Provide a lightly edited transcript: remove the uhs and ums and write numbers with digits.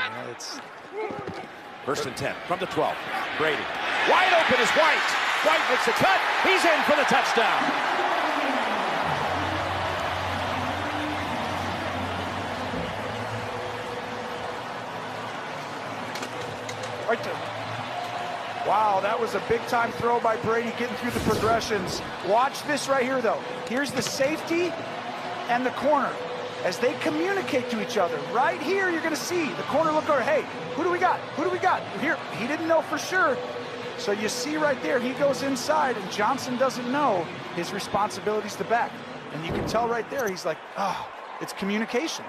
Yeah, it's First and 10 from the 12. Brady. Wide open is White. White makes a cut. He's in for the touchdown. right there. Wow, that was a big-time throw by Brady, getting through the progressions. Watch this right here, though. Here's the safety and the corner as they communicate to each other. Right here, you're going to see the corner look over. Hey, who do we got? Who do we got? Here, he didn't know for sure. So you see right there, he goes inside, and Johnson doesn't know his responsibilities to back. And you can tell right there, he's like, oh, it's communication.